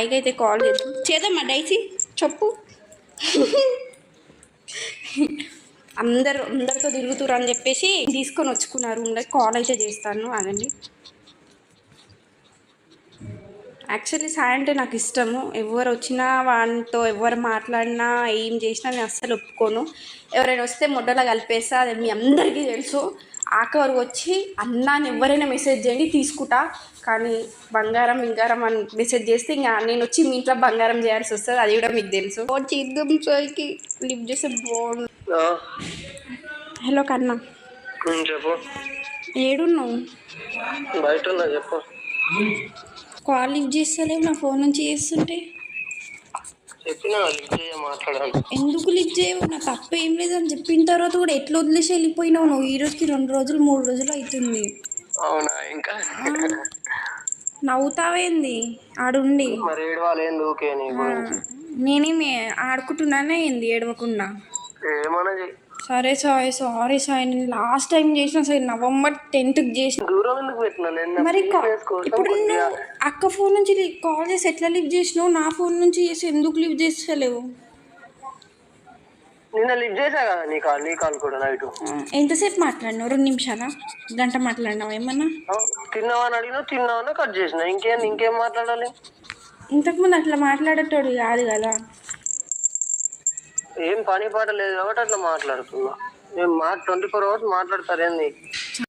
సాయికి అయితే కాల్ చేద్దామా డైసీ చెప్పు. అందరితో తిరుగుతురు అని చెప్పేసి తీసుకొని వచ్చుకున్నారు. కాల్ అయితే చేస్తాను అదండి. యాక్చువల్లీ సాయి అంటే నాకు ఇష్టము. ఎవరు వచ్చినా వాటితో ఎవరు మాట్లాడినా ఏం చేసినా నేను అస్సలు ఒప్పుకోను. ఎవరైనా వస్తే మొడ్డలా కలిపేస్తా, అది మీ అందరికీ తెలుసు. ఆఖరికి వచ్చి అన్నాన్ని ఎవరైనా మెసేజ్ చేయండి తీసుకుంటా, కానీ బంగారం అని మెసేజ్ చేస్తే ఇంకా నేను వచ్చి మీ ఇంట్లో బంగారం చేయాల్సి వస్తుంది. అది కూడా మీకు తెలుసు. చేద్దాం సాయికి లిఫ్ట్ చేస్తే బాగుంది. హలో కన్నా, చెప్పు. ఏడున్నావు? బయట ఉన్నా, చెప్పు. కాల్ లిఫ్ట్ చేస్తలేవు, నా ఫోన్ నుంచి చేస్తుంటే. ఎందుకు లిఫ్ట్ చేయవు? నా తప్ప ఏం లేదని చెప్పిన తర్వాత కూడా ఎట్లా వదిలేసి వెళ్ళిపోయినావు నువ్వు? ఈ రోజుకి 2 రోజులు 3 రోజులు అవుతుంది. అవునా? ఇంకా నవ్వుతావేంది ఆడుండి? నేనేమి ఆడుకుంటున్నానే ఏంది ఏడవకుండా? సరే సాయి, సారీ సాయి, నేను లాస్ట్ టైం చేసిన సార్ November 10th చేసిన. మరి ఇప్పుడు నువ్వు అక్క ఫోన్ నుంచి కాల్ చేసి ఎట్లా లిఫ్ట్ చేసినావు? నా ఫోన్ నుంచి చేసి ఎందుకు లిఫ్ట్ చేస్తలేవు? ఎంతసేపు మాట్లాడినావు? 2 నిమిషాలా, గంట మాట్లాడినావు? ఏమన్నా తిన్నావా అని అడిగినా, తిన్నావా కట్ చేసిన. ఇంకేం మాట్లాడాలి? ఇంతకుముందు అట్లా మాట్లాడేటోడు కాదు కదా. ఏం పని పాట లేదు కాబట్టి అట్లా మాట్లాడుతున్నా. మేము 24 hours మాట్లాడతారేంది?